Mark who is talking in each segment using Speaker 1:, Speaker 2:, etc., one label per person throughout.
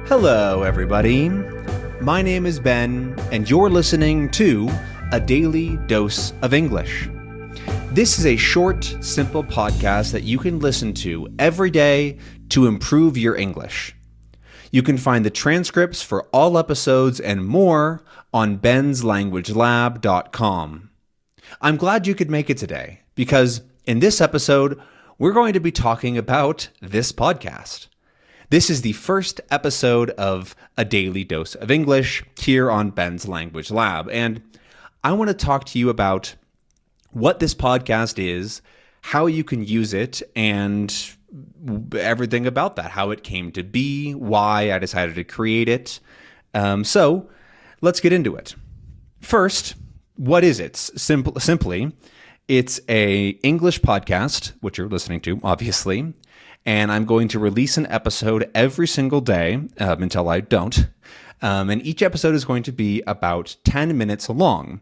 Speaker 1: Hello, everybody. My name is Ben, and you're listening to A Daily Dose of English. This is a short, simple podcast that you can listen to every day to improve your English. You can find the transcripts for all episodes and more on benslanguagelab.com. I'm glad you could make it today, because in this episode, we're going to be talking about this podcast. This is the first episode of A Daily Dose of English here on Ben's Language Lab, and I want to talk to you about what this podcast is, how you can use it, and everything about that, how it came to be, why I decided to create it. So let's get into it. First, what is it? Simply, it's a English podcast, which you're listening to, obviously, and I'm going to release an episode every single day until I don't. And each episode is going to be about 10 minutes long.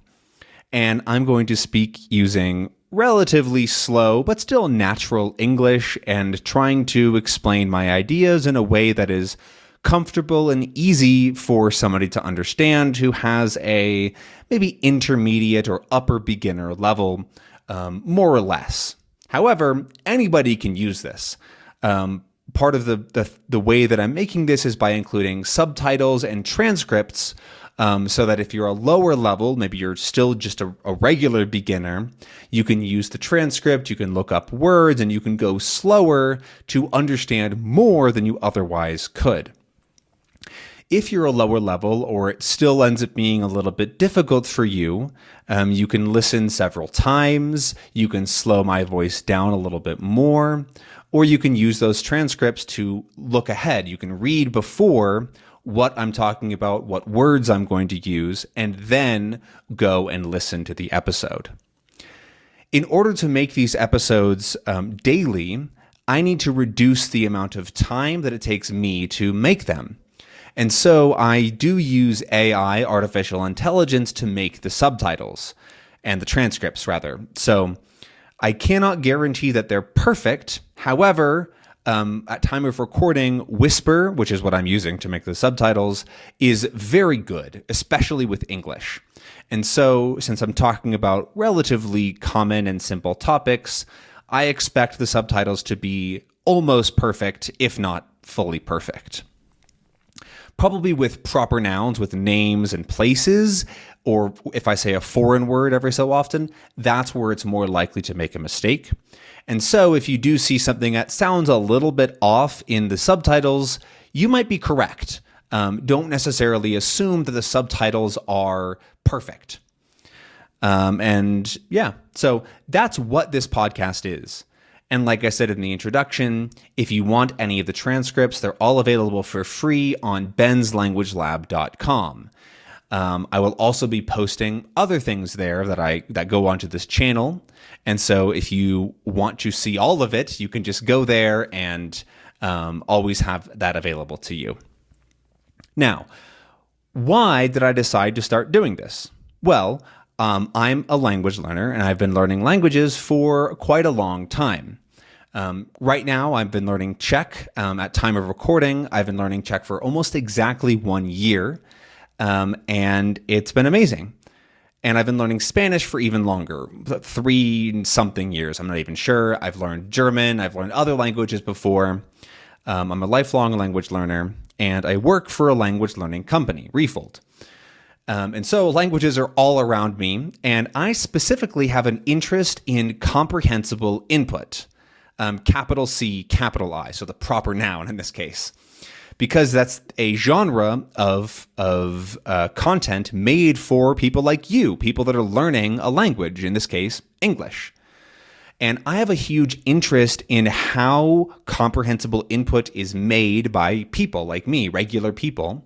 Speaker 1: And I'm going to speak using relatively slow, but still natural English and trying to explain my ideas in a way that is comfortable and easy for somebody to understand who has a maybe intermediate or upper beginner level, more or less. However, anybody can use this. Part of the way that I'm making this is by including subtitles and transcripts, so that if you're a lower level, maybe you're still just a regular beginner, you can use the transcript, you can look up words, and you can go slower to understand more than you otherwise could. If you're a lower level, or it still ends up being a little bit difficult for you, you can listen several times, you can slow my voice down a little bit more, or you can use those transcripts to look ahead. You can read before what I'm talking about, what words I'm going to use, and then go and listen to the episode. In order to make these episodes daily, I need to reduce the amount of time that it takes me to make them. And so I do use AI, artificial intelligence, to make the subtitles and the transcripts, rather. So I cannot guarantee that they're perfect. However, at time of recording, Whisper, which is what I'm using to make the subtitles, is very good, especially with English. And so, since I'm talking about relatively common and simple topics, I expect the subtitles to be almost perfect, if not fully perfect. Probably with proper nouns, with names and places, or if I say a foreign word every so often, that's where it's more likely to make a mistake. And so if you do see something that sounds a little bit off in the subtitles, you might be correct. Don't necessarily assume that the subtitles are perfect. So that's what this podcast is. And like I said in the introduction, if you want any of the transcripts, they're all available for free on benslanguagelab.com. I will also be posting other things there that go onto this channel. And so if you want to see all of it, you can just go there and always have that available to you. Now, why did I decide to start doing this? Well, I'm a language learner, and I've been learning languages for quite a long time. Right now, I've been learning Czech. At time of recording, I've been learning Czech for almost exactly 1 year, and it's been amazing. And I've been learning Spanish for even longer, 3-something years. I'm not even sure. I've learned German. I've learned other languages before. I'm a lifelong language learner, and I work for a language learning company, Refold. And so languages are all around me, and I specifically have an interest in comprehensible input. Capital C, capital I, so the proper noun in this case, because that's a genre of content made for people like you, people that are learning a language, in this case, English. And I have a huge interest in how comprehensible input is made by people like me, regular people,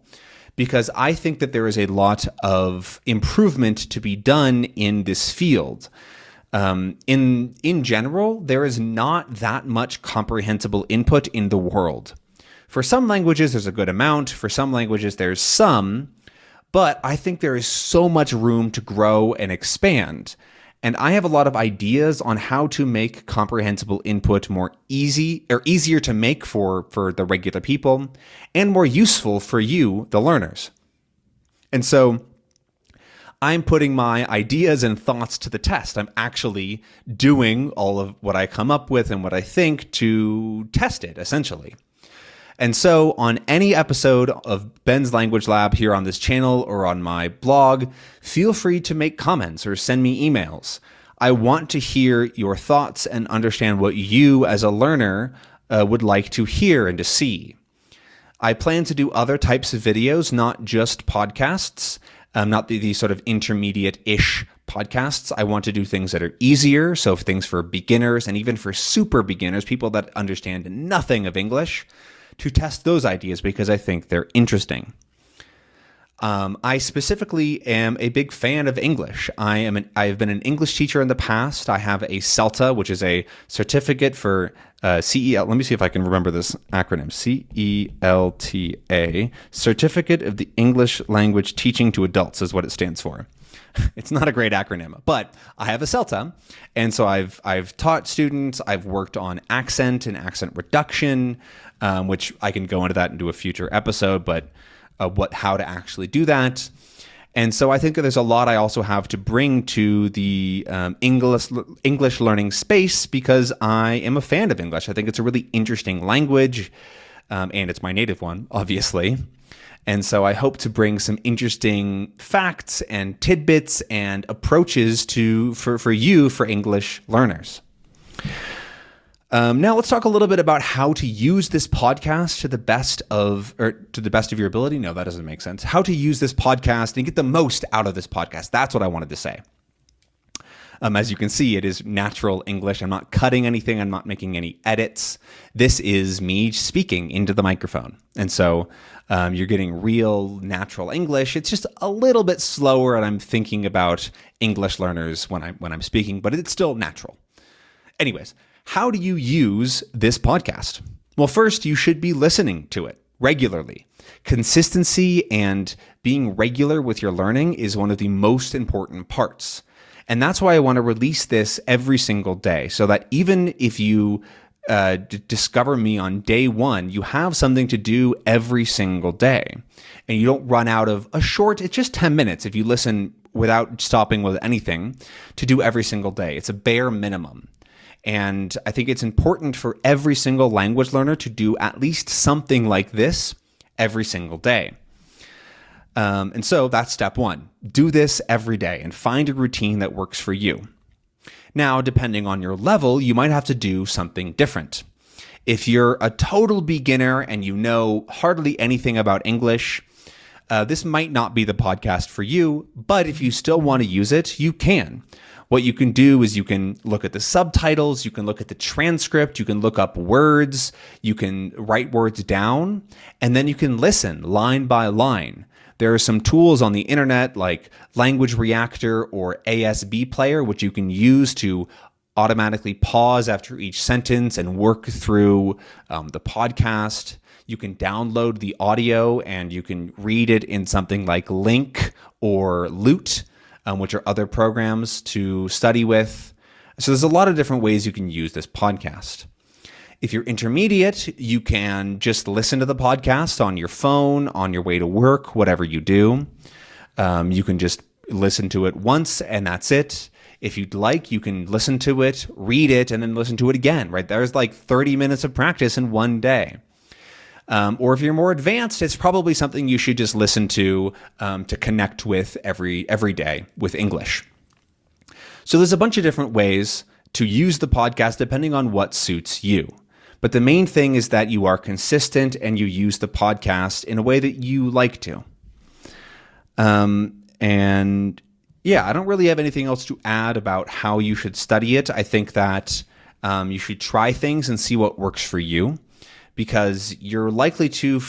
Speaker 1: because I think that there is a lot of improvement to be done in this field. In general, there is not that much comprehensible input in the world. For some languages, there's a good amount. For some languages, there's some. But I think there is so much room to grow and expand. And I have a lot of ideas on how to make comprehensible input more easier to make for the regular people and more useful for you, the learners. And so I'm putting my ideas and thoughts to the test. I'm actually doing all of what I come up with and what I think to test it, essentially. And so on any episode of Ben's Language Lab here on this channel or on my blog, feel free to make comments or send me emails. I want to hear your thoughts and understand what you as a learner would like to hear and to see. I plan to do other types of videos, not just podcasts, not these sort of intermediate-ish podcasts. I want to do things that are easier, so things for beginners and even for super beginners, people that understand nothing of English, to test those ideas because I think they're interesting. I specifically am a big fan of English. I've been an English teacher in the past. I have a CELTA, which is a certificate for CEL. Let me see if I can remember this acronym. CELTA, Certificate of the English Language Teaching to Adults is what it stands for. It's not a great acronym, but I have a CELTA, and so I've taught students. I've worked on accent and accent reduction, which I can go into that into a future episode, but how to actually do that. And so I think that there's a lot I also have to bring to the English learning space because I am a fan of English. I think it's a really interesting language, and it's my native one, obviously. And so I hope to bring some interesting facts and tidbits and approaches for English learners. Now let's talk a little bit about how to use this podcast to the best of your ability. No, that doesn't make sense. How to use this podcast and get the most out of this podcast. That's what I wanted to say. As you can see, it is natural English. I'm not cutting anything. I'm not making any edits. This is me speaking into the microphone. And so you're getting real natural English. It's just a little bit slower, and I'm thinking about English learners when I'm speaking, but it's still natural. Anyways, how do you use this podcast? Well, first, you should be listening to it regularly. Consistency and being regular with your learning is one of the most important parts. And that's why I want to release this every single day, so that even if you discover me on day one, you have something to do every single day. And you don't run out of it's just 10 minutes if you listen without stopping with anything to do every single day. It's a bare minimum. And I think it's important for every single language learner to do at least something like this every single day. And so that's step one. Do this every day and find a routine that works for you. Now, depending on your level, you might have to do something different. If you're a total beginner and you know hardly anything about English, this might not be the podcast for you, but if you still want to use it, you can. What you can do is you can look at the subtitles, you can look at the transcript, you can look up words, you can write words down, and then you can listen line by line. There are some tools on the internet like Language Reactor or ASB Player, which you can use to automatically pause after each sentence and work through the podcast. You can download the audio and you can read it in something like Link or Lute, which are other programs to study with. So there's a lot of different ways you can use this podcast. If you're intermediate, you can just listen to the podcast on your phone, on your way to work, whatever you do. You can just listen to it once and that's it. If you'd like, you can listen to it, read it, and then listen to it again, right? There's like 30 minutes of practice in one day. Or if you're more advanced, it's probably something you should just listen to connect with every day with English. So there's a bunch of different ways to use the podcast depending on what suits you. But the main thing is that you are consistent and you use the podcast in a way that you like to. And yeah, I don't really have anything else to add about how you should study it. I think that you should try things and see what works for you, because you're likely to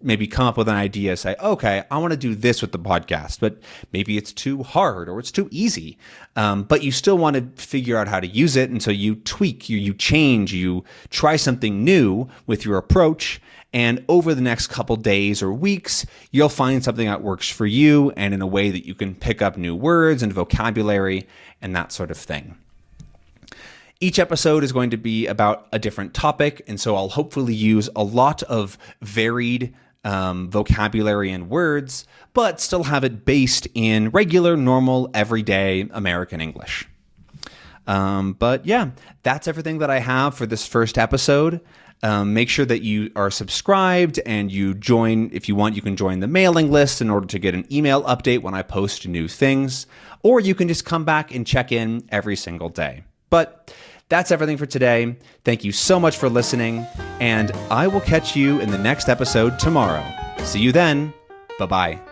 Speaker 1: maybe come up with an idea, say, okay, I want to do this with the podcast, but maybe it's too hard or it's too easy. But you still want to figure out how to use it. And so you tweak, you change, you try something new with your approach. And over the next couple days or weeks, you'll find something that works for you and in a way that you can pick up new words and vocabulary and that sort of thing. Each episode is going to be about a different topic, and so I'll hopefully use a lot of varied vocabulary and words, but still have it based in regular, normal, everyday American English. But yeah, that's everything that I have for this first episode. Make sure that you are subscribed and you join, if you want, you can join the mailing list in order to get an email update when I post new things, or you can just come back and check in every single day. But that's everything for today. Thank you so much for listening, and I will catch you in the next episode tomorrow. See you then. Bye-bye.